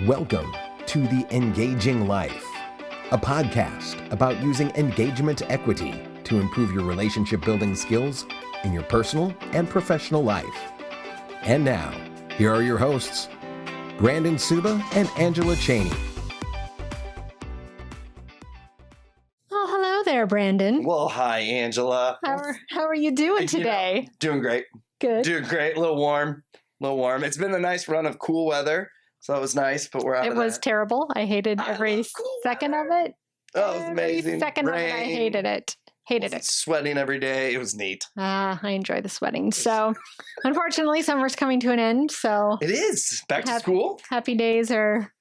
Welcome to The Engaging Life, a podcast about using engagement equity to improve your relationship building skills in your personal and professional life. And now, here are your hosts, Brandon Suba and Angela Cheney. Oh, hello there, Brandon. Well, hi, Angela. How are you doing today? Doing great. Good. Doing great. A little warm. It's been a nice run of cool weather, so it was nice, but we're out of It was that. terrible. I hated every second of it. Oh, it was amazing. Every second of it, I hated it. Hated it. Sweating every day. It was neat. I enjoy the sweating. So, unfortunately, summer's coming to an end. So, It is. Back to school. happy days are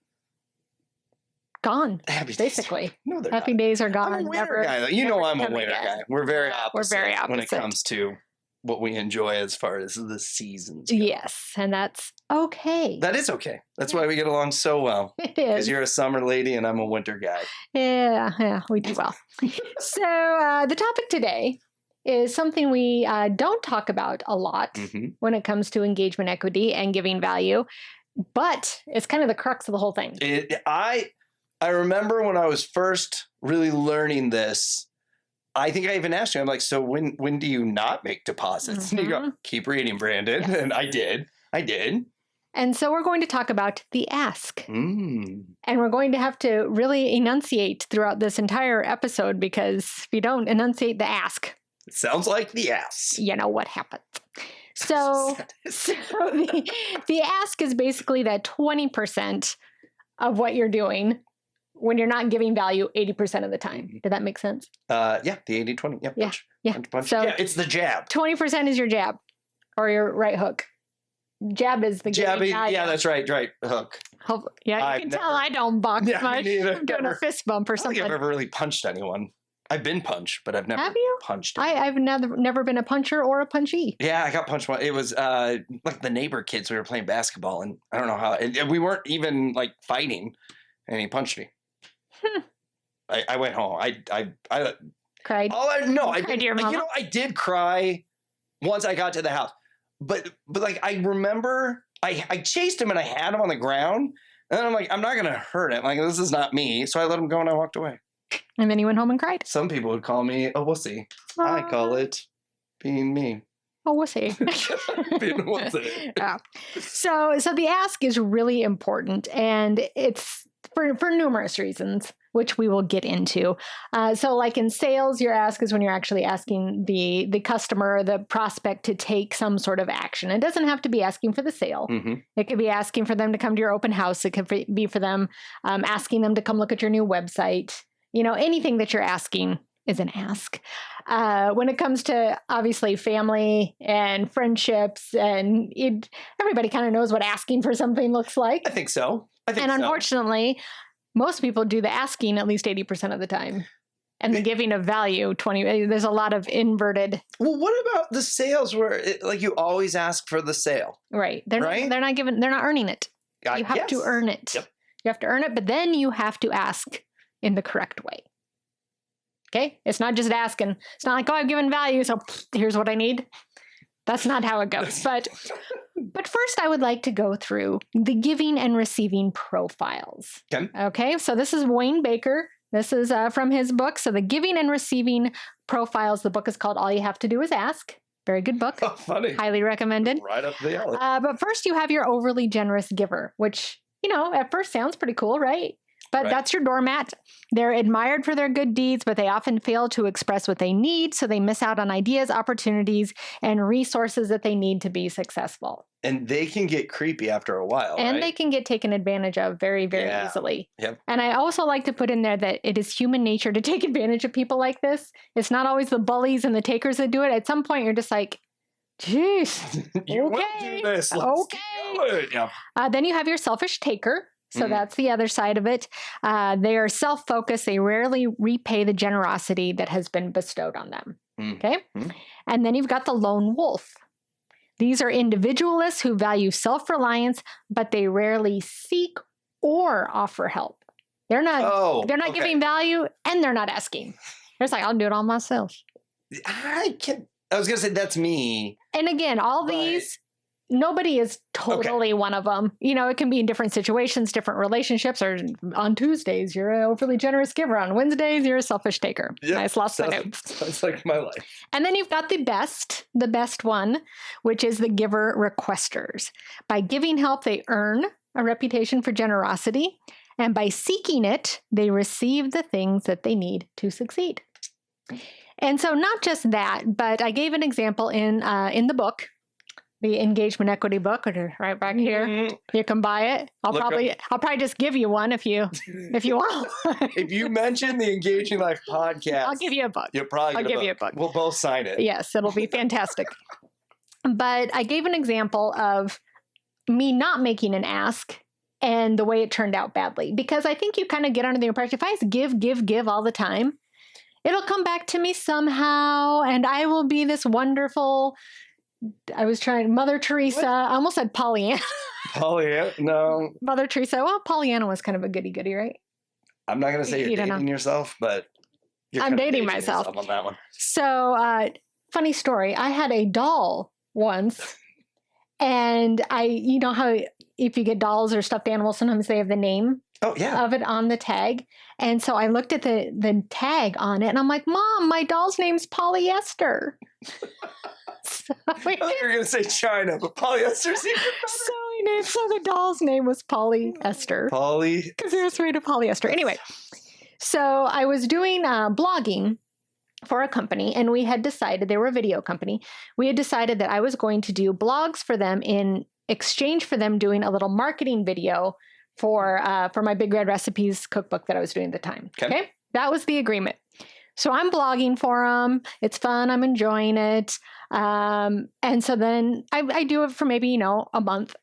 gone. Happy Basically. days. No, they're Happy not. days are gone. I'm a winter Never- guy, though. You know never I'm a come winter again. guy. We're very Yeah, opposite. we're very when it opposite. comes to what we enjoy as far as the seasons go. Yes, and that's okay. That is okay. That's why we get along so well. It Because is. you're a summer lady and I'm a winter guy. Yeah, we do well. So the topic today is something we don't talk about a lot Mm-hmm. when it comes to engagement equity and giving value, but it's kind of the crux of the whole thing. I remember when I was first really learning this, I think I even asked you, I'm like, so when do you not make deposits? And you go, keep reading, Brandon. Yes. And I did. And so we're going to talk about the ask. Mm. And we're going to have to really enunciate throughout this entire episode, because if you don't enunciate the ask, It sounds like the ass. you know what happens. So the ask is basically that 20% of what you're doing when you're not giving value 80% of the time. Did that make sense? Yeah, the 80-20. Yeah, Yeah, punch, yeah. punch, punch. So- yeah, it's the jab. 20% is your jab or your right hook. Jab is the Jab, giving value. yeah, that's right. Hook. Yeah, you I've can never- tell I don't box Yeah, me much. neither. I'm doing Never. a fist bump or I don't think something. I've ever really punched anyone. I've been punched, but I've never Have you? punched I've never been a puncher or a punchee. Yeah, I got punched. It was like the neighbor kids. We were playing basketball, and I don't know how. And we weren't even like fighting, and he punched me. I went home. I Cried. no, I Cried to your didn't. You mama? know, I did cry once I got to the house, but like I remember, I chased him and I had him on the ground, and then I'm like, I'm not gonna hurt him. Like, this is not me. So I let him go and I walked away. And then he went home and cried. Some people would call me a wussy. I call it being me. Oh, we'll see. Being a wussy. Yeah. So the ask is really important, and it's for numerous reasons, which we will get into. So like in sales, your ask is when you're actually asking the customer, the prospect, to take some sort of action. It doesn't have to be asking for the sale. Mm-hmm. It could be asking for them to come to your open house. It could be for them asking them to come look at your new website. You know, anything that you're asking is an ask. When it comes to obviously family and friendships, and everybody kind of knows what asking for something looks like. I think so. And unfortunately, most people do the asking at least 80% of the time. And the giving of value, 20. There's a lot of inverted. Well, what about the sales where like you always ask for the sale? Right. They're Right? not earning it. You have to earn it. Yep. You have to earn it, but then you have to ask in the correct way. Okay? It's not just asking. It's not like, oh, I've given value, so here's what I need. That's not how it goes. But first, I would like to go through the giving and receiving profiles. Okay? So this is Wayne Baker. This is from his book. So the giving and receiving profiles. The book is called All You Have to Do Is Ask. Very good book. Oh, funny. Highly recommended. Right up the alley. But first, you have your overly generous giver, which, at first sounds pretty cool, right? But Right. That's your doormat. They're admired for their good deeds, but they often fail to express what they need, so they miss out on ideas, opportunities, and resources that they need to be successful. And they can get creepy after a while, And right? they can get taken advantage of very, very Yeah. easily. Yep. And I also like to put in there that it is human nature to take advantage of people like this. It's not always the bullies and the takers that do it. At some point, you're just like, jeez. You will Okay. do this. Let's Okay. do it. Yeah. Then you have your selfish taker. So Mhm. that's the other side of it. They are self-focused. They rarely repay the generosity that has been bestowed on them. Mm. Okay. Mm. And then you've got the lone wolf. These are individualists who value self-reliance, but they rarely seek or offer help. They're not okay. giving value, and they're not asking. They're just like, I'll do it all myself. I was gonna say that's me. And again, all Right. these nobody is totally one of them. You know, it can be in different situations, different relationships, or on Tuesdays, you're an overly generous giver. On Wednesdays, you're a selfish taker. Yep. I just lost my notes. Sounds like my life. And then you've got the best one, which is the giver requesters. By giving help, they earn a reputation for generosity. And by seeking it, they receive the things that they need to succeed. And so not just that, but I gave an example in the book, the engagement equity book, right back here. Mm-hmm. You can buy it. I'll probably just give you one if you want. If you mention the Engaging Life podcast, I'll give you a book. You'll probably I'll give you a book. We'll both sign it. Yes, it'll be fantastic. But I gave an example of me not making an ask and the way it turned out badly. Because I think you kind of get under the impression, if I just give all the time, it'll come back to me somehow, and I will be this wonderful, Mother Teresa. What? I almost said Pollyanna. Pollyanna? No. Mother Teresa. Well, Pollyanna was kind of a goody-goody, right? I'm not going to say you're dating yourself, but I'm dating myself on that one. So, funny story. I had a doll once, and you know how if you get dolls or stuffed animals, sometimes they have the name of it on the tag. And so I looked at the tag on it, and I'm like, Mom, my doll's name's Polyester. So I thought you were going to say China, but polyester's even better. So the doll's name was Polyester. Because it was made of polyester. Anyway, so I was doing blogging for a company, and we had decided, they were a video company, we had decided that I was going to do blogs for them in exchange for them doing a little marketing video for my Big Red Recipes cookbook that I was doing at the time. Okay? That was the agreement. So I'm blogging for them. It's fun. I'm enjoying it. And so then I do it for maybe, a month.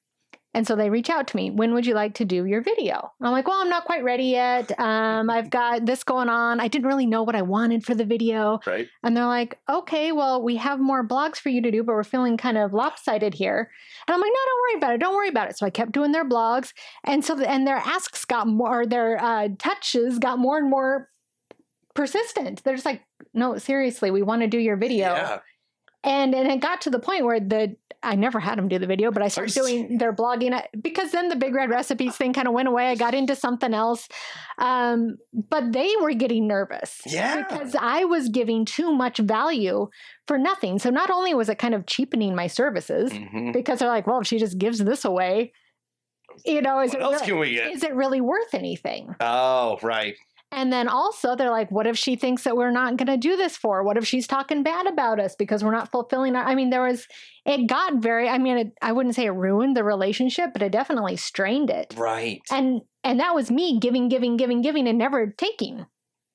And so they reach out to me. When would you like to do your video? And I'm like, well, I'm not quite ready yet. I've got this going on. I didn't really know what I wanted for the video. Right. And they're like, okay, well, we have more blogs for you to do, but we're feeling kind of lopsided here. And I'm like, no, don't worry about it. Don't worry about it. So I kept doing their blogs. And so, and their asks got more, their touches got more and more persistent. They're just like, no, seriously, we want to do your video. Yeah. And it got to the point where I never had them do the video, but I started doing their blogging because then the Big Red Recipes thing kind of went away. I got into something else. But they were getting nervous because I was giving too much value for nothing. So not only was it kind of cheapening my services because they're like, well, if she just gives this away, what else can we get? Is it really worth anything? Oh, right. And then also they're like, what if she thinks that we're not going to do this for her? What if she's talking bad about us because we're not fulfilling our, it got very, I wouldn't say it ruined the relationship, but it definitely strained it. Right. And that was me giving and never taking.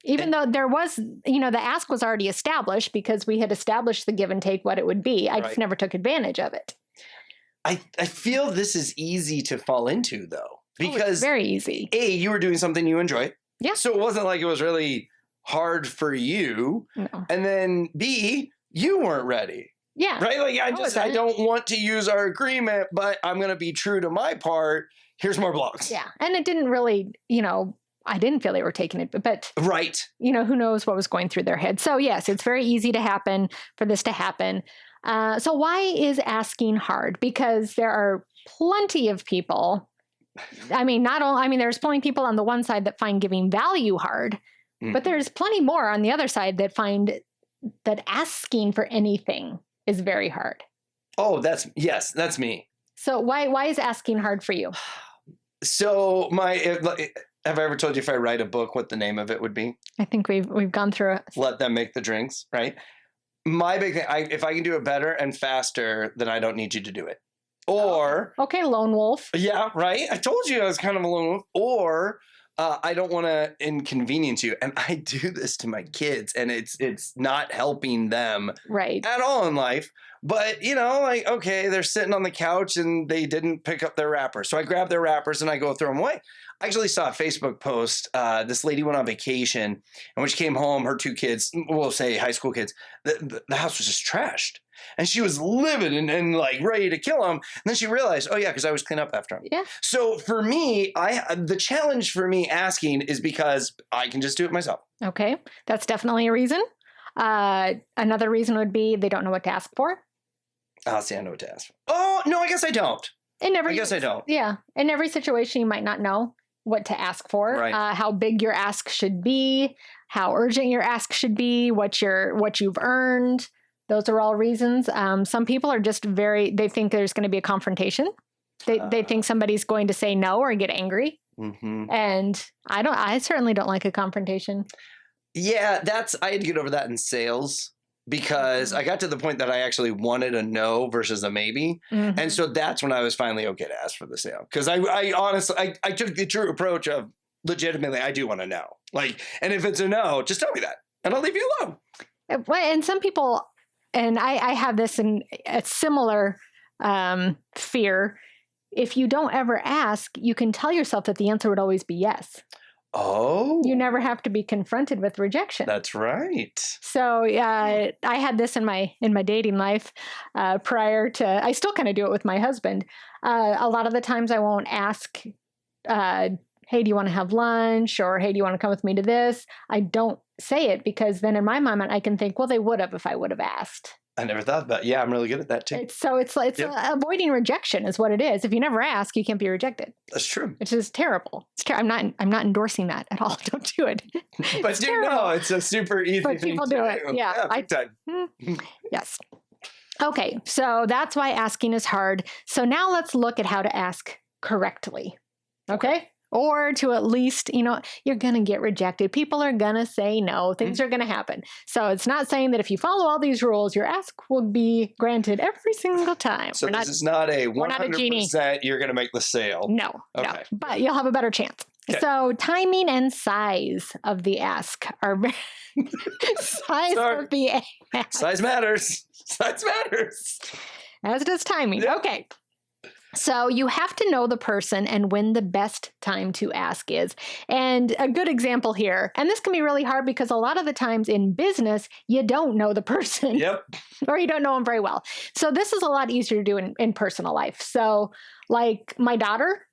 Even though there was, the ask was already established because we had established the give and take, what it would be. I just never took advantage of it. I feel this is easy to fall into though, because it's very easy. A, you were doing something you enjoy. Yeah. So it wasn't like it was really hard for you. No. And then B, you weren't ready. Yeah. Right? Like I don't want to use our agreement, but I'm going to be true to my part. Here's more blogs. Yeah. And it didn't really, I didn't feel they were taking it, but right. Who knows what was going through their head. So yes, it's very easy for this to happen. So why is asking hard? Because there are plenty of people. There's plenty of people on the one side that find giving value hard, but there's plenty more on the other side that find that asking for anything is very hard. Oh, that's me. So why is asking hard for you? So have I ever told you if I write a book, what the name of it would be? I think we've gone through it. Let them make the drinks, right? My big thing, if I can do it better and faster, then I don't need you to do it. Or okay, lone wolf. Yeah, right. I told you I was kind of a lone wolf. Or I don't want to inconvenience you, and I do this to my kids, and it's not helping them at all in life. But okay, they're sitting on the couch and they didn't pick up their wrappers, so I grab their wrappers and I go throw them away. I actually saw a Facebook post. This lady went on vacation, and when she came home, her two kids, we'll say high school kids, the house was just trashed. And she was livid and like ready to kill him. And then she realized, oh yeah, because I was clean up after him. Yeah. So for me, the challenge for me asking is because I can just do it myself. Okay. That's definitely a reason. Another reason would be they don't know what to ask for. I'll see. I know what to ask for. Oh, no, I guess I don't. I guess I don't. Yeah. In every situation, you might not know what to ask for, Right. how big your ask should be, how urgent your ask should be, what you've earned. Those are all reasons. Some people are just they think there's going to be a confrontation. They think somebody's going to say no or get angry. Mm-hmm. And I certainly don't like a confrontation. Yeah, I had to get over that in sales because I got to the point that I actually wanted a no versus a maybe. Mm-hmm. And so that's when I was finally okay to ask for the sale. Because I honestly, I took the true approach of legitimately, I do want to know. Like, and if it's a no, just tell me that and I'll leave you alone. And some people, and I have this in a similar fear. If you don't ever ask, you can tell yourself that the answer would always be yes. Oh. You never have to be confronted with rejection. That's right. So I had this in my dating life prior to, I still kind of do it with my husband. A lot of the times I won't ask, hey, do you want to have lunch? Or, hey, do you want to come with me to this? I don't say it because then in my mind, I can think, well, they would have if I would have asked. I never thought about it. Yeah, I'm really good at that too. It's avoiding rejection is what it is. If you never ask, you can't be rejected. That's true. Which is terrible. I'm not endorsing that at all. Don't do it. But you know, it's a super easy but thing people to do it. Yeah. big time. Yes. Okay. So that's why asking is hard. So now let's look at how to ask correctly. Okay. Or to at least, you're going to get rejected. People are going to say no. Things are going to happen. So it's not saying that if you follow all these rules, your ask will be granted every single time. So this is not a 100% you're going to make the sale. No, okay. No. But you'll have a better chance. Okay. So timing and size of the ask are of the ask. Size matters. Size matters. As does timing. Yep. Okay. So you have to know the person and when the best time to ask is. And a good example here, and this can be really hard because a lot of the times in business, you don't know the person. Yep. Or you don't know them very well. So this is a lot easier to do in personal life. So like my daughter,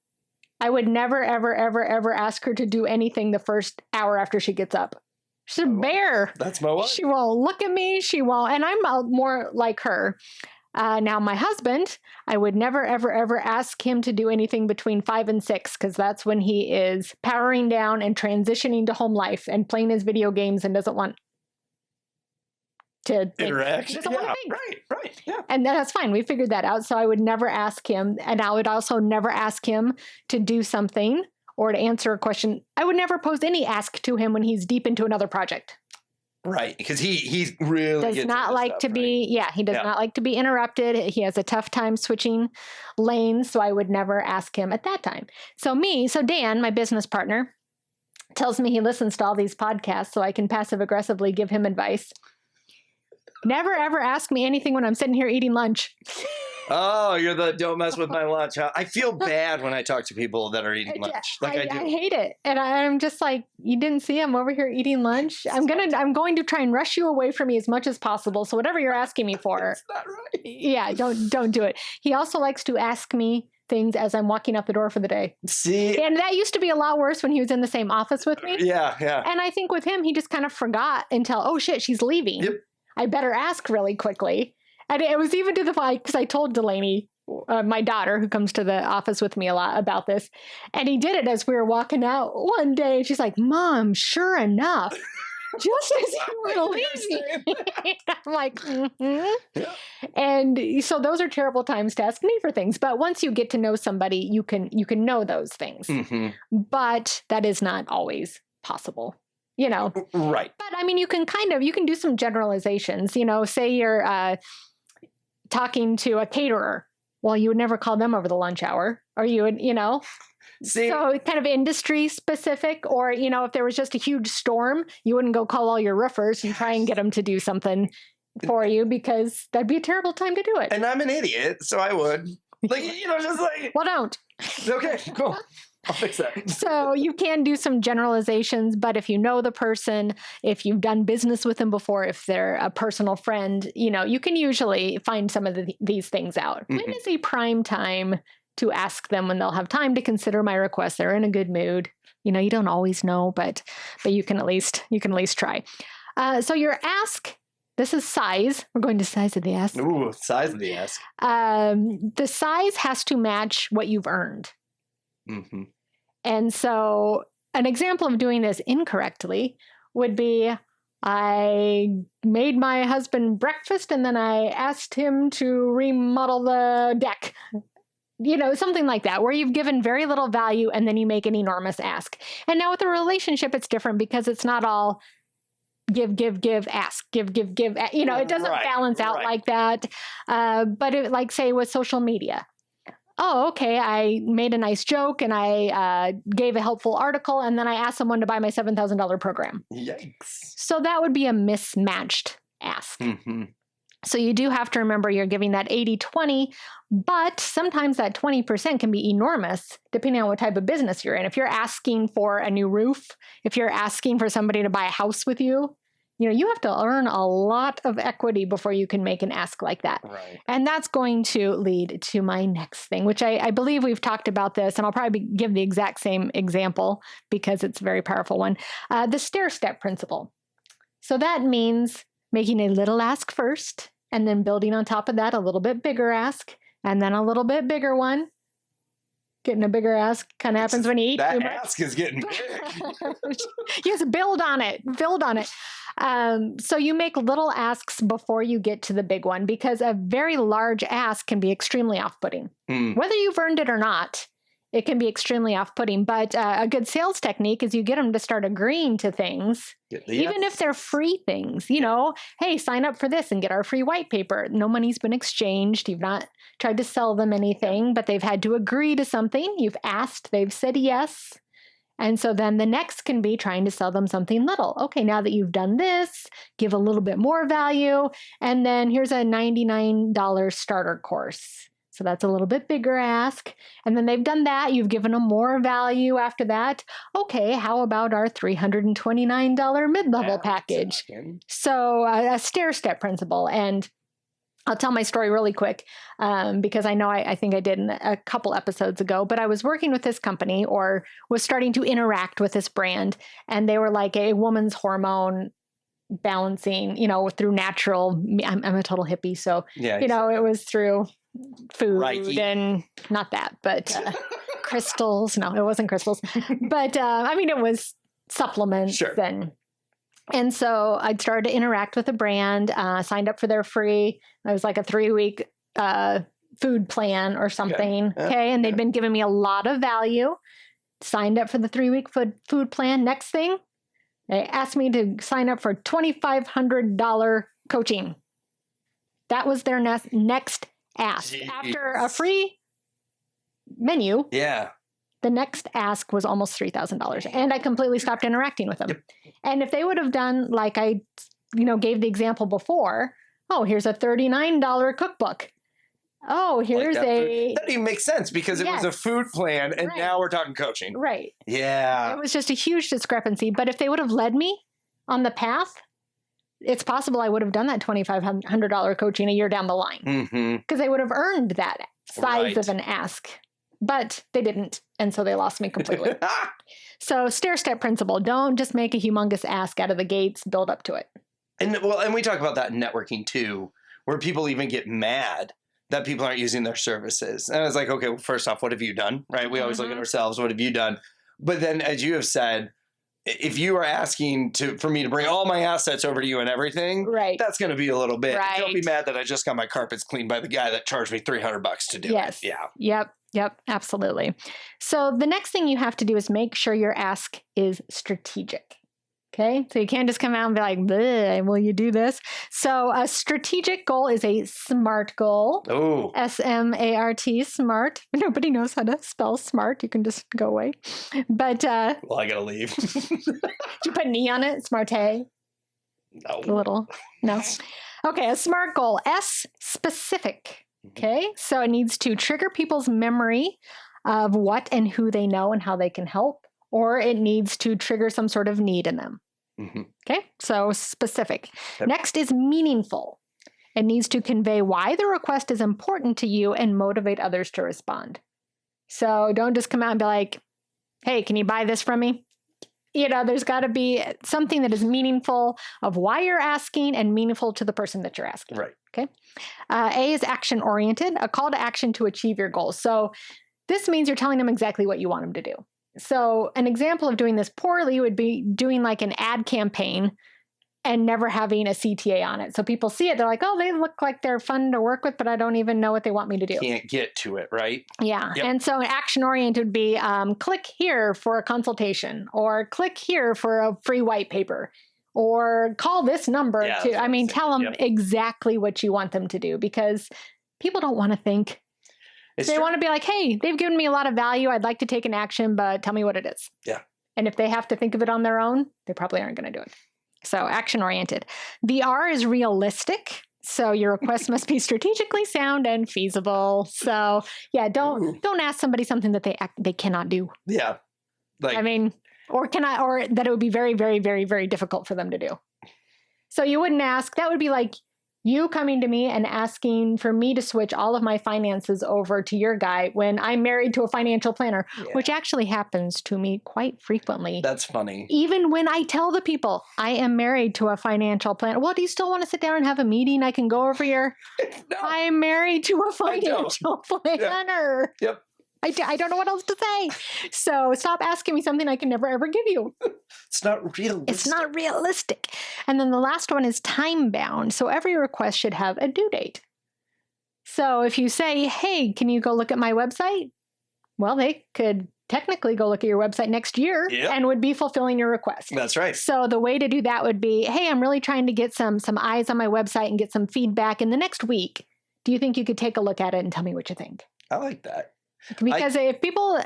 I would never, ever, ever, ever ask her to do anything the first hour after she gets up. She's a bear. That's my wife. She won't look at me. She won't. And I'm more like her. Now, my husband, I would never, ever, ever ask him to do anything between 5 and 6 because that's when he is powering down and transitioning to home life and playing his video games and doesn't want to interact. Right. Yeah. And that's fine. We figured that out. So I would never ask him. And I would also never ask him to do something or to answer a question. I would never pose any ask to him when he's deep into another project. Right, because he really does not like to be, he does not like to be interrupted. He has a tough time switching lanes, so I would never ask him at that time. So Dan, my business partner, tells me he listens to all these podcasts so I can passive aggressively give him advice. Never ever ask me anything when I'm sitting here eating lunch. Oh, you're the don't mess with my lunch. Huh? I feel bad when I talk to people that are eating lunch. Like I do. I hate it. And I'm just like, you didn't see I'm over here eating lunch. I'm going to try and rush you away from me as much as possible. So whatever you're asking me for. That's not right. Yeah, don't do it. He also likes to ask me things as I'm walking out the door for the day. See? And that used to be a lot worse when he was in the same office with me. Yeah. And I think with him, he just kind of forgot until, oh shit, she's leaving. Yep. I better ask really quickly. And it was even to the point, because I told Delaney, my daughter, who comes to the office with me a lot, about this. And he did it as we were walking out one day. She's like, Mom, sure enough, just as you were leaving. I'm like, yeah. And so those are terrible times to ask me for things. But once you get to know somebody, you can know those things. Mm-hmm. But that is not always possible. Right. But I mean, you can do some generalizations, say you're talking to a caterer. Well, you would never call them over the lunch hour, or you would, See? So kind of industry specific, or, if there was just a huge storm, you wouldn't go call all your roofers and try and get them to do something for you because that'd be a terrible time to do it. And I'm an idiot, so I would. Just like. Well, don't. Okay, cool. I'll fix that. So you can do some generalizations, but if you know the person, if you've done business with them before, if they're a personal friend, you can usually find some of these things out. Mm-hmm. When is a prime time to ask them when they'll have time to consider my request? They're in a good mood. You don't always know, but you can at least try. So your ask This is size. We're going to size of the ask. Ooh, size of the ask. The size has to match what you've earned. Mm-hmm. And so an example of doing this incorrectly would be, I made my husband breakfast and then I asked him to remodel the deck. Something like that, where you've given very little value and then you make an enormous ask. And now with a relationship, it's different because it's not all give, ask, give. It doesn't balance out like that. But it, like say with social media. Oh, okay, I made a nice joke and I gave a helpful article and then I asked someone to buy my $7,000 program. Yikes. So that would be a mismatched ask. Mm-hmm. So you do have to remember you're giving that 80-20, but sometimes that 20% can be enormous depending on what type of business you're in. If you're asking for a new roof, if you're asking for somebody to buy a house with you, you have to earn a lot of equity before you can make an ask like that. Right. And that's going to lead to my next thing, which I believe we've talked about this, and I'll probably give the exact same example because it's a very powerful one. The stair step principle. So that means making a little ask first, and then building on top of that a little bit bigger ask, and then a little bit bigger one. Getting a bigger ask kind of happens when you eat too much. That ask is getting big. Yes, build on it. So you make little asks before you get to the big one, because a very large ask can be extremely off-putting. Whether you've earned it or not, it can be extremely off-putting. But a good sales technique is you get them to start agreeing to things, even if they're free things. Hey, sign up for this and get our free white paper. No money's been exchanged. You've not tried to sell them anything, but they've had to agree to something. You've asked, they've said yes. And so then the next can be trying to sell them something little. Okay, now that you've done this, give a little bit more value. And then here's a $99 starter course. So that's a little bit bigger ask. And then they've done that. You've given them more value after that. Okay, how about our $329 mid-level package? So a stair-step principle. And I'll tell my story really quick because I know I think I did a couple episodes ago, but I was working with this company or was starting to interact with this brand, and they were like a woman's hormone balancing, through natural. I'm a total hippie, so it was through food and not that, but crystals. No, it wasn't crystals, but it was supplements. Sure. And so I started to interact with the brand, signed up for their free. It was like a 3-week food plan or something. Okay. And they'd been giving me a lot of value. Signed up for the 3-week food plan. Next thing, they asked me to sign up for $2,500 coaching. That was their next ask. Jeez. After a free menu. Yeah. The next ask was almost $3,000, and I completely stopped interacting with them. Yep. And if they would have done like I, gave the example before, oh, here's a $39 cookbook. Oh, here's that didn't even make sense because it was a food plan, and now we're talking coaching. Right. Yeah. It was just a huge discrepancy. But if they would have led me on the path, it's possible I would have done that $2,500 coaching a year down the line because they would have earned that size of an ask. But they didn't, and so they lost me completely. So stair-step principle, don't just make a humongous ask out of the gates, build up to it. And we talk about that in networking too, where people even get mad that people aren't using their services. And it's like, okay, well, first off, what have you done, right? We always look at ourselves, what have you done? But then as you have said, if you are asking for me to bring all my assets over to you and everything, that's going to be a little bit. Right. Don't be mad that I just got my carpets cleaned by the guy that charged me $300 to do it. Yeah. Yep, absolutely. So the next thing you have to do is make sure your ask is strategic. Okay, so you can't just come out and be like, will you do this? So a strategic goal is a SMART goal. Oh. SMART, SMART. Nobody knows how to spell SMART. You can just go away. But well, I gotta leave. Did you put an E on it? SMART-A? No. A little. No. Okay, a SMART goal. S, specific. Okay, so it needs to trigger people's memory of what and who they know and how they can help, or it needs to trigger some sort of need in them. Okay, so specific. Yep. Next is meaningful. It needs to convey why the request is important to you and motivate others to respond. So don't just come out and be like, hey, can you buy this from me? there's got to be something that is meaningful of why you're asking and meaningful to the person that you're asking. Right. Okay. A is action oriented, a call to action to achieve your goals. So this means you're telling them exactly what you want them to do. So an example of doing this poorly would be doing like an ad campaign and never having a CTA on it. So people see it, they're like, oh, they look like they're fun to work with, but I don't even know what they want me to do. Can't get to it, right? Yeah. Yep. And so action-oriented would be click here for a consultation, or click here for a free white paper, or call this number tell them exactly what you want them to do, because people don't want to think. They want to be like, hey, they've given me a lot of value. I'd like to take an action, but tell me what it is. Yeah. And if they have to think of it on their own, they probably aren't going to do it. So action-oriented. The R is realistic. So your request must be strategically sound and feasible. So yeah, don't ask somebody something that they cannot do. Yeah. Like, or that it would be very, very, very, very difficult for them to do. So you wouldn't ask, that would be like you coming to me and asking for me to switch all of my finances over to your guy when I'm married to a financial planner, which actually happens to me quite frequently. That's funny. Even when I tell the people I am married to a financial planner. Well, do you still want to sit down and have a meeting? I can go over your, No. I'm married to a financial planner. Yep. I don't know what else to say. So stop asking me something I can never, ever give you. It's not realistic. It's not realistic. And then the last one is time bound. So every request should have a due date. So if you say, hey, can you go look at my website? Well, they could technically go look at your website next year and would be fulfilling your request. That's right. So the way to do that would be, hey, I'm really trying to get some eyes on my website and get some feedback in the next week. Do you think you could take a look at it and tell me what you think? I like that. Because if people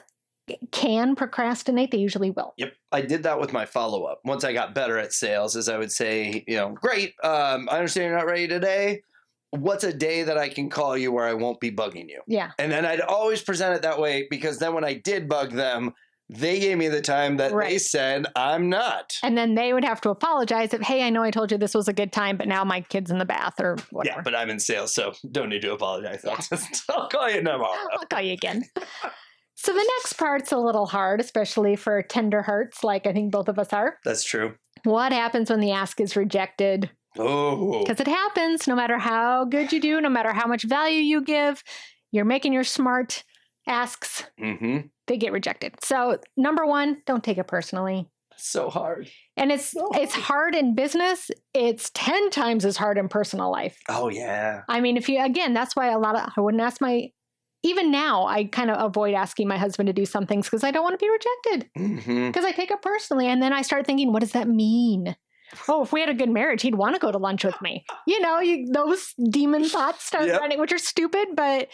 can procrastinate, they usually will. Yep. I did that with my follow-up. Once I got better at sales, is I would say, great, I understand you're not ready today. What's a day that I can call you where I won't be bugging you? Yeah. And then I'd always present it that way, because then when I did bug them, they gave me the time that they said I'm not. And then they would have to apologize if, hey, I know I told you this was a good time, but now my kid's in the bath or whatever. Yeah, but I'm in sales, so don't need to apologize. I'll call you tomorrow. I'll call you again. So the next part's a little hard, especially for tender hearts, like I think both of us are. That's true. What happens when the ask is rejected? Oh. Because it happens no matter how good you do, no matter how much value you give, you're making your smart asks. Mm-hmm. They get rejected. So number one, don't take it personally. So hard. And it's hard in business. It's 10 times as hard in personal life. Oh, yeah. I mean, that's why I wouldn't ask even now, I kind of avoid asking my husband to do some things because I don't want to be rejected. Because I take it personally. And then I start thinking, what does that mean? Oh, if we had a good marriage, he'd want to go to lunch with me. Those demon thoughts start running, which are stupid, but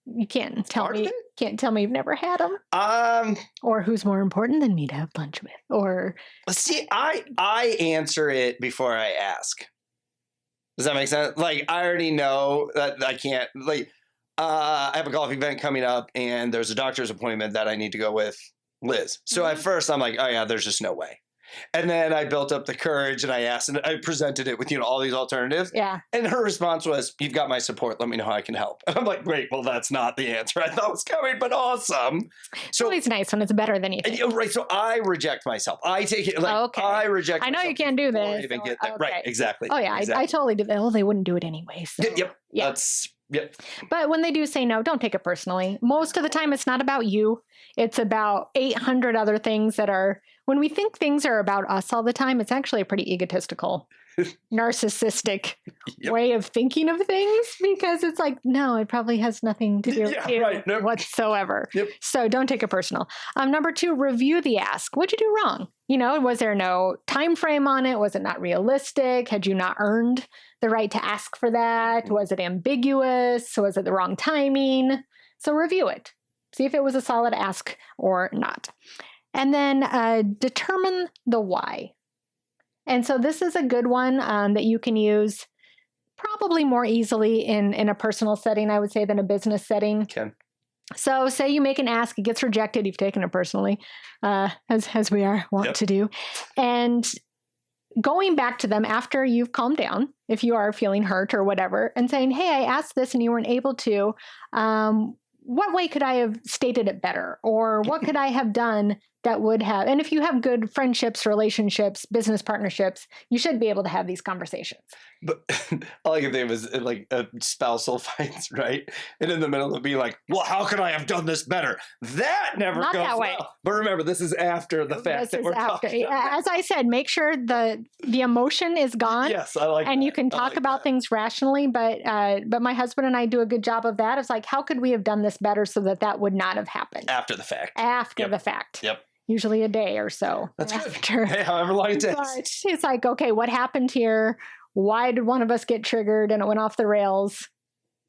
you can't tell me you've never had them. Or who's more important than me to have lunch with. Or see, I answer it before I ask. Does that make sense? Like, I already know that I can't. Like, I have a golf event coming up, and there's a doctor's appointment that I need to go with Liz. So at first, I'm like, oh yeah, there's just no way. And then I built up the courage and I asked, and I presented it with, all these alternatives. Yeah. And her response was, you've got my support. Let me know how I can help. And I'm like, great. Well, that's not the answer I thought was coming, but awesome. So it's nice when it's better than you think. Right. So I reject myself. I take it like I reject myself. I know you can't do this. Even get there. Right. Exactly. Oh, yeah. Exactly. I totally do that. Well, they wouldn't do it anyway. So. Yep. Yeah. Yep. But when they do say no, don't take it personally. Most of the time, it's not about you. It's about 800 other things that are, when we think things are about us all the time, it's actually a pretty egotistical, narcissistic way of thinking of things, because it's like, no, it probably has nothing to do with you whatsoever. Yep. So don't take it personal. Number two, review the ask. What'd you do wrong? Was there no time frame on it? Was it not realistic? Had you not earned the right to ask for that? Was it ambiguous? Was it the wrong timing? So review it. See if it was a solid ask or not. And then determine the why. And so this is a good one that you can use probably more easily in a personal setting, I would say, than a business setting. Okay. So say you make an ask, it gets rejected, you've taken it personally, as we want to do. And going back to them after you've calmed down, if you are feeling hurt or whatever, and saying, hey, I asked this and you weren't able to, what way could I have stated it better? Or what could I have done that would have, and if you have good friendships, relationships, business partnerships, you should be able to have these conversations. But all I can think of is like a spousal fights, right? And in the middle it'll be like, well, how could I have done this better? That never Not goes that way. well. But remember, this is after the fact that we're talking about. As I said, make sure the emotion is gone. Yes, I like and that. you can talk about things rationally, but my husband and I do a good job of that. It's like, how could we have done this better so that would not have happened? After the fact. After the fact. Yep. Usually a day or so. That's after. good. Hey, however long it takes. But it's like, okay, what happened here? Why did one of us get triggered and it went off the rails?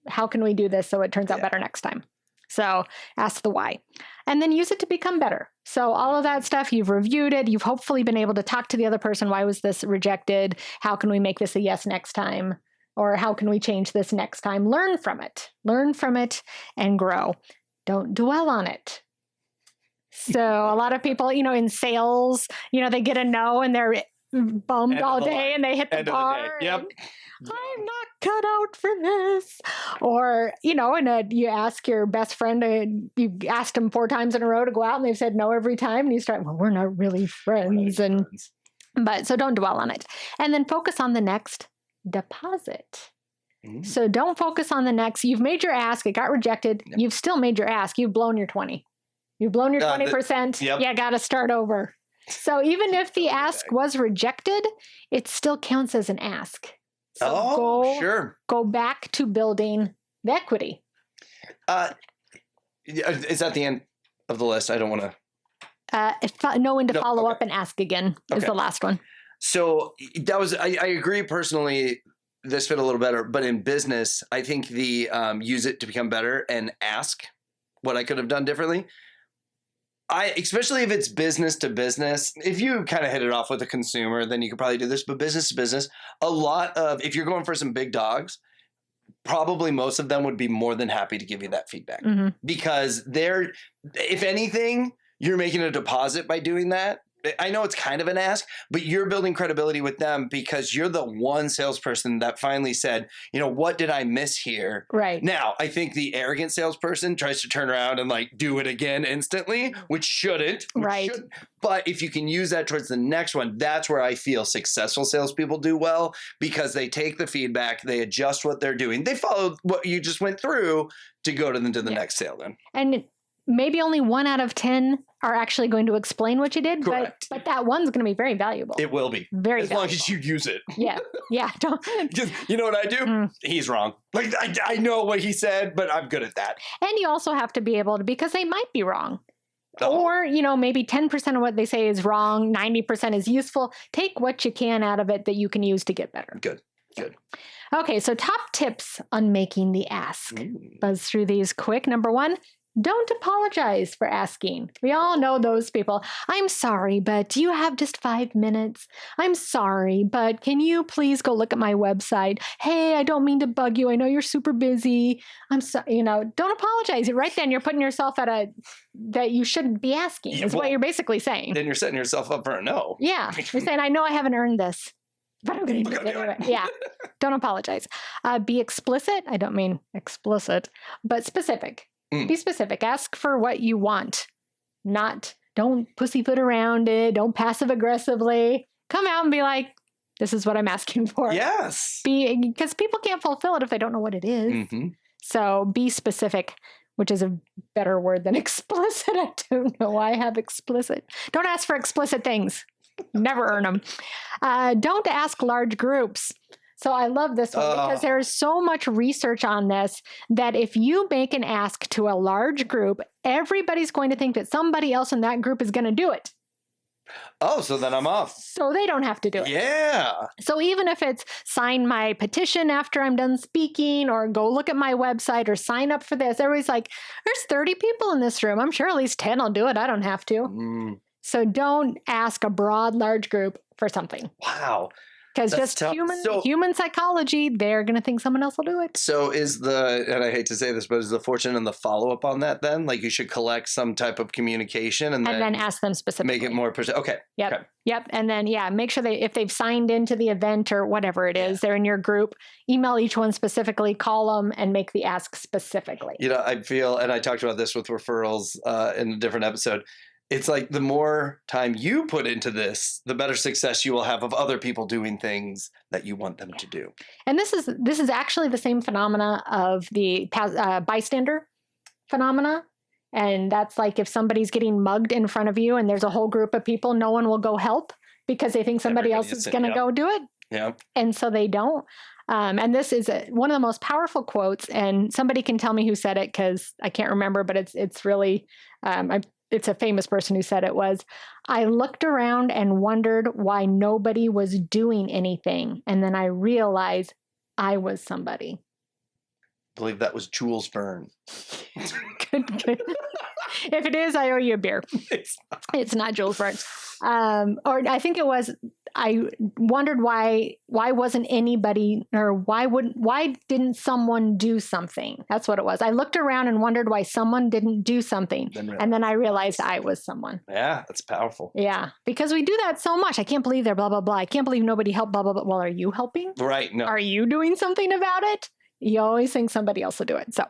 How can we do this so it turns out better next time? So ask the why. And then use it to become better. So all of that stuff, you've reviewed it. You've hopefully been able to talk to the other person. Why was this rejected? How can we make this a yes next time? Or how can we change this next time? Learn from it. Learn from it and grow. Don't dwell on it. So a lot of people, in sales, they get a no and they're bummed all day and they hit the bar. Yep. I'm not cut out for this. Or, and you ask your best friend, you asked them 4 times in a row to go out and they've said no every time. And you start, well, we're not really friends. But so don't dwell on it. And then focus on the next deposit. So don't focus on the next. You've made your ask. It got rejected. Yep. You've still made your ask. You've blown your 20. You've blown your 20%. Yep. You got to start over. So even if the ask was rejected, it still counts as an ask. So sure. Go back to building the equity. Is that the end of the list? I don't want to. Know when to follow up and ask again is the last one. So that was, I agree personally, this fit a little better, but in business, I think the use it to become better and ask what I could have done differently. Especially if it's business to business, if you kind of hit it off with a consumer, then you could probably do this, but business to business, if you're going for some big dogs, probably most of them would be more than happy to give you that feedback because if anything, you're making a deposit by doing that. I know it's kind of an ask, but you're building credibility with them because you're the one salesperson that finally said, what did I miss here? Right. Now, I think the arrogant salesperson tries to turn around and do it again instantly, which shouldn't. Right. But if you can use that towards the next one, that's where I feel successful salespeople do well because they take the feedback, they adjust what they're doing. They follow what you just went through to go to the next sale then. And maybe only 1 out of 10 are actually going to explain what you did, but that one's going to be very valuable. It will be. Very as valuable. long as you use it. Yeah. Don't. You know what I do? He's wrong. I know what he said, but I'm good at that. And you also have to be able to, because they might be wrong. Or, maybe 10% of what they say is wrong, 90% is useful. Take what you can out of it that you can use to get better. Good. Okay, so top tips on making the ask. Buzz through these quick. Number 1, don't apologize for asking. We all know those people. I'm sorry, but do you have just 5 minutes? I'm sorry, but can you please go look at my website? Hey, I don't mean to bug you. I know you're super busy. I'm sorry. Don't apologize. Right then, you're putting yourself at that you shouldn't be asking, is what you're basically saying. Then you're setting yourself up for a no. Yeah. You're saying, I know I haven't earned this, but I'm going to do it anyway. Yeah. Don't apologize. Be explicit. I don't mean explicit, but specific. Be specific. Ask for what you want. Don't pussyfoot around it. Don't passive aggressively. Come out and be like, this is what I'm asking for. Yes. Because people can't fulfill it if they don't know what it is. So be specific, which is a better word than explicit. I don't know why I have explicit. Don't ask for explicit things. Never earn them. Don't ask large groups. So I love this one because there's so much research on this that if you make an ask to a large group, everybody's going to think that somebody else in that group is going to do it. Oh, so then I'm off. So they don't have to do it. Yeah. So even if it's sign my petition after I'm done speaking or go look at my website or sign up for this, everybody's like, there's 30 people in this room. I'm sure at least 10 will do it. I don't have to. So don't ask a broad, large group for something. Wow. Because just human psychology, they're going to think someone else will do it. So and I hate to say this, but is the fortune and the follow-up on that then? You should collect some type of communication and then ask them specifically. Make it more okay. Yep. Okay. Yep. And then, make sure if they've signed into the event or whatever it is, they're in your group, email each one specifically, call them and make the ask specifically. I feel, and I talked about this with referrals in a different episode, it's like the more time you put into this, the better success you will have of other people doing things that you want them to do. And this is actually the same phenomena of the bystander phenomena. And that's like if somebody's getting mugged in front of you and there's a whole group of people, no one will go help because they think somebody else is going to go do it. Yeah. And so they don't. And this is one of the most powerful quotes. And somebody can tell me who said it because I can't remember, but it's really, it's a famous person who said it was, I looked around and wondered why nobody was doing anything. And then I realized I was somebody. I believe that was Jules Verne. Good. If it is, I owe you a beer. It's not Jules Verne. Or I think it was, I wondered why wasn't anybody, or why didn't someone do something? That's what it was. I looked around and wondered why someone didn't do something. And then I realized I was someone. Yeah, that's powerful. Yeah, because we do that so much. I can't believe they're blah, blah, blah. I can't believe nobody helped, blah, blah, blah. Well, are you helping? Right. No. Are you doing something about it? You always think somebody else will do it. So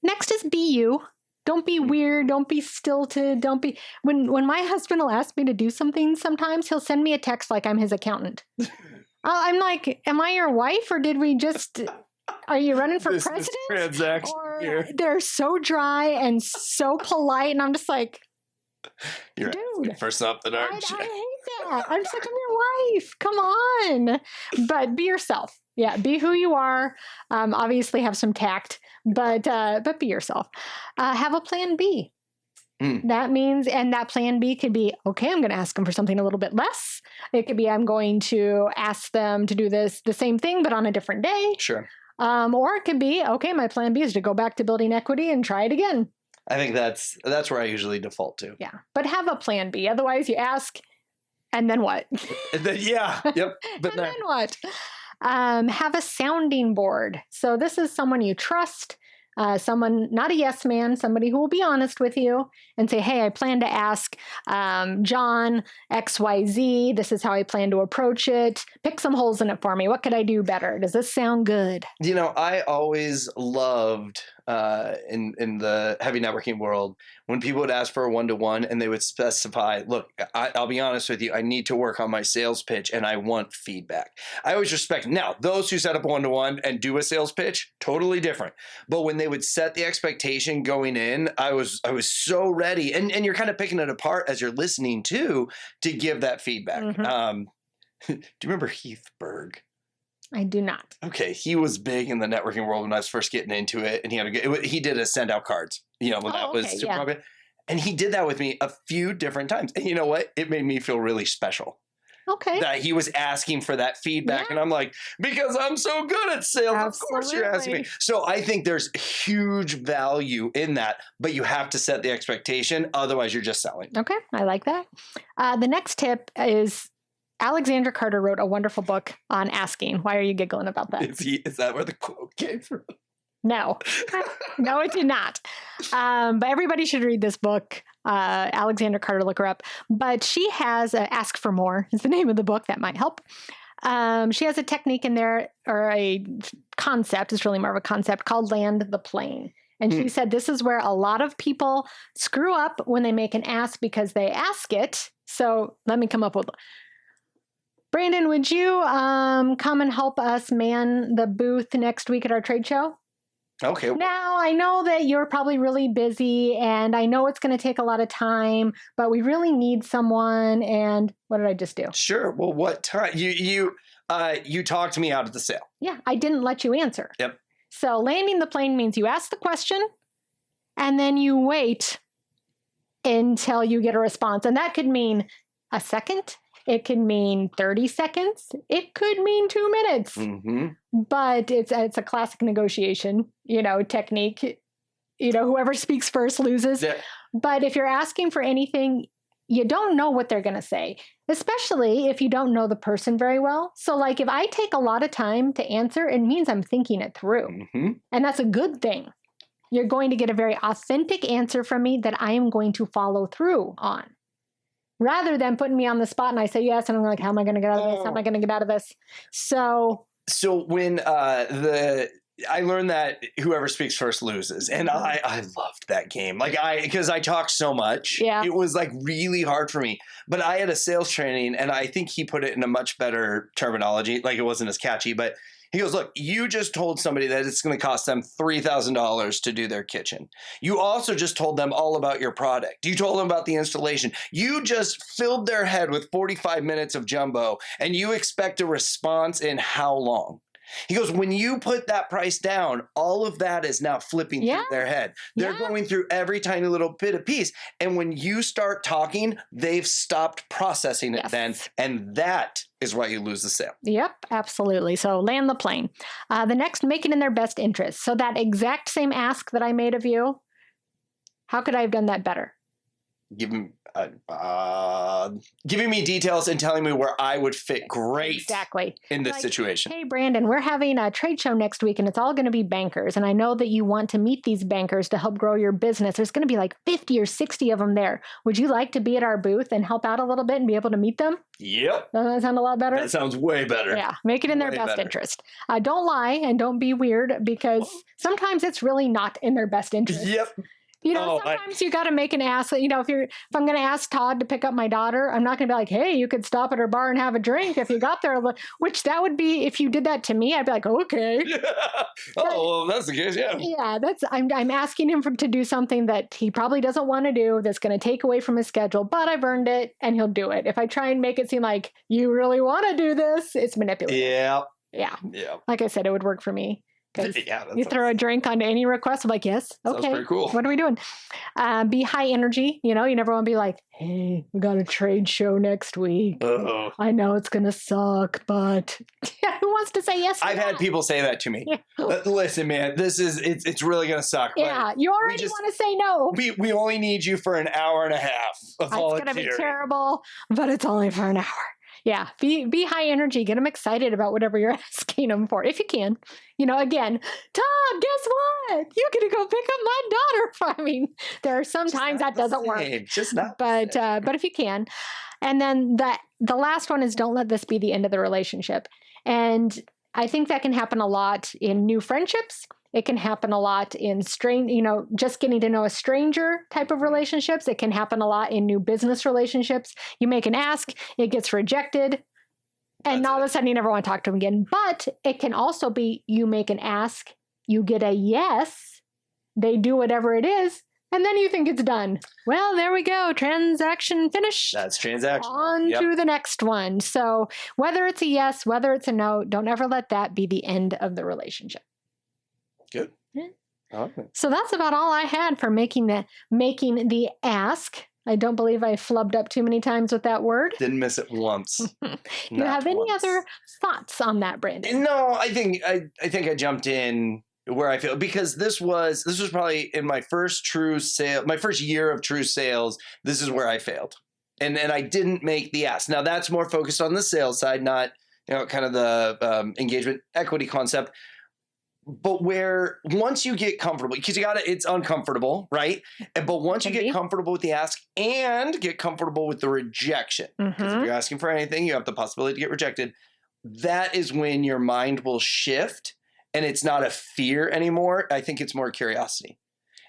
next is be you. Don't be weird. Don't be stilted. Don't be... When my husband will ask me to do something, sometimes he'll send me a text like I'm his accountant. I'm like, am I your wife or did we just... Are you running for president? Transaction or here. They're so dry and so polite. And I'm just like, You're dude, for something, aren't you? I hate that. I'm just like, I'm your wife. Come on. But be yourself. Yeah, be who you are. Obviously have some tact, but be yourself. Have a plan B. That means, and that plan B could be, okay, I'm going to ask them for something a little bit less. It could be, I'm going to ask them to do the same thing, but on a different day. Sure. Or it could be, okay, my plan B is to go back to building equity and try it again. I think that's where I usually default to. Yeah, but have a plan B. Otherwise, you ask, and then what? Yeah. Yep. But and then what? Have a sounding board. So this is someone you trust, someone, not a yes man, somebody who will be honest with you and say, hey, I plan to ask John XYZ. This is how I plan to approach it. Pick some holes in it for me. What could I do better? Does this sound good? You know, I always loved in the heavy networking world when people would ask for a one-to-one and they would specify, look, I'll be honest with you, I need to work on my sales pitch and I want feedback. I always respect. Now, those who set up a one-to-one and do a sales pitch, totally different. But when they would set the expectation going in, I was so ready. And you're kind of picking it apart as you're listening to give that feedback. Mm-hmm. Do you remember Heath Berg? I do not. Okay, he was big in the networking world when I was first getting into it, and he did a send out cards. You know, when that was super popular, and he did that with me a few different times. And you know what? It made me feel really special. Okay. That he was asking for that feedback, and I'm like, because I'm so good at sales, Absolutely. Of course you're asking me. So I think there's huge value in that, but you have to set the expectation, otherwise you're just selling. Okay, I like that. The next tip is, Alexandra Carter wrote a wonderful book on asking. Why are you giggling about that? Is that where the quote came from? No. No, it did not. But everybody should read this book. Alexandra Carter, look her up. But she has Ask for More is the name of the book. That might help. She has a technique in there, or a concept, it's really more of a concept, called land the plane. And she said this is where a lot of people screw up when they make an ask because they ask it. So let me come up with... Brandon, would you come and help us man the booth next week at our trade show? Okay. Now, I know that you're probably really busy, and I know it's going to take a lot of time, but we really need someone. And what did I just do? Sure. Well, what time? You talked me out of the sale. Yeah, I didn't let you answer. Yep. So landing the plane means you ask the question, and then you wait until you get a response. And that could mean a second. It could mean 30 seconds. It could mean 2 minutes. Mm-hmm. But it's a classic negotiation, technique. Whoever speaks first loses. Yeah. But if you're asking for anything, you don't know what they're going to say, especially if you don't know the person very well. So like if I take a lot of time to answer, it means I'm thinking it through. Mm-hmm. And that's a good thing. You're going to get a very authentic answer from me that I am going to follow through on. Rather than putting me on the spot and I say yes, and I'm like, how am I going to get out of this? How am I going to get out of this? So when the I learned that whoever speaks first loses. And I loved that game. Like because I talked so much. Yeah. It was like really hard for me. But I had a sales training and I think he put it in a much better terminology. Like it wasn't as catchy, but he goes, look, you just told somebody that it's going to cost them $3,000 to do their kitchen. You also just told them all about your product. You told them about the installation. You just filled their head with 45 minutes of jumbo and you expect a response in how long? He goes, when you put that price down, all of that is now flipping through their head. They're going through every tiny little bit of piece. And when you start talking, they've stopped processing it then. And that is why you lose the sale. Yep, absolutely. So land the plane. The next, make it in their best interest. So that exact same ask that I made of you, how could I have done that better? Giving me details and telling me where I would fit great in this situation. Hey, Brandon, we're having a trade show next week and it's all going to be bankers. And I know that you want to meet these bankers to help grow your business. There's going to be like 50 or 60 of them there. Would you like to be at our booth and help out a little bit and be able to meet them? Yep. Doesn't that sound a lot better? That sounds way better. Yeah. Make it in their best interest. Don't lie and don't be weird because sometimes it's really not in their best interest. Yep. You know, sometimes you got to make an ask. You know, if I'm going to ask Todd to pick up my daughter, I'm not going to be like, hey, you could stop at her bar and have a drink if you got there. Which that would be, if you did that to me, I'd be like, okay. Yeah. Well, that's the case. Yeah. Yeah, I'm asking him to do something that he probably doesn't want to do. That's going to take away from his schedule, but I've earned it, and he'll do it. If I try and make it seem like you really want to do this, it's manipulative. Yeah. Yeah. Yeah. Like I said, it would work for me. Yeah, you throw a drink onto any request, I'm like, yes, okay. Sounds pretty cool. What are we doing? Be high energy. You know, you never want to be like, hey, we got a trade show next week. Uh-oh. I know it's going to suck, but who wants to say yes to I've had people say that to me. Listen, man, it's really going to suck. Yeah, you already want to say no. We only need you for an hour and a half of volunteering. It's going to be terrible, but it's only for an hour. Yeah, be high energy. Get them excited about whatever you're asking them for, if you can. You know, again, Todd, guess what? You get to go pick up my daughter. I mean, there are some times that doesn't work. Just not. But if you can, and then the last one is don't let this be the end of the relationship. And I think that can happen a lot in new friendships. It can happen a lot in just getting to know a stranger type of relationships. It can happen a lot in new business relationships. You make an ask, it gets rejected, and all of a sudden you never want to talk to them again. But it can also be you make an ask, you get a yes, they do whatever it is, and then you think it's done. Well, there we go. Transaction finished. That's transaction. On to the next one. So whether it's a yes, whether it's a no, don't ever let that be the end of the relationship. Good. Yeah. Okay. So that's about all I had for making the ask. I don't believe I flubbed up too many times with that word. Didn't miss it once. You have any other thoughts on that, Brandon? No, I think I jumped in where I feel, because this was probably in my first year of true sales. This is where I failed, and I didn't make the ask. Now that's more focused on the sales side, not kind of the engagement equity concept. But where once you get comfortable, because it's uncomfortable, right? But once you get comfortable with the ask and get comfortable with the rejection, because if you're asking for anything, you have the possibility to get rejected. That is when your mind will shift, and it's not a fear anymore. I think it's more curiosity.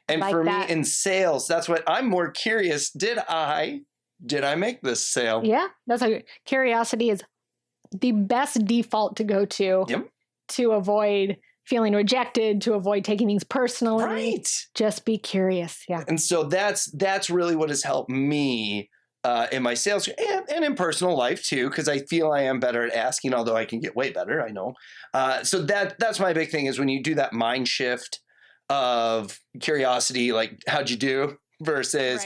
And for me in sales, that's what I'm more curious. Did I make this sale? Yeah, that's curiosity is the best default to go to to avoid feeling rejected, to avoid taking things personally. Right. Just be curious. Yeah. And so that's really what has helped me in my sales and in personal life too, because I feel I am better at asking, although I can get way better, I know. So that's my big thing, is when you do that mind shift of curiosity, like how'd you do versus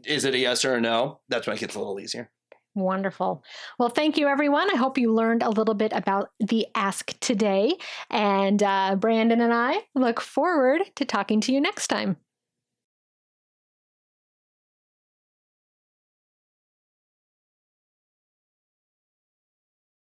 is it a yes or a no? That's when it gets a little easier. Wonderful. Well, thank you, everyone. I hope you learned a little bit about the ask today. And Brandon and I look forward to talking to you next time.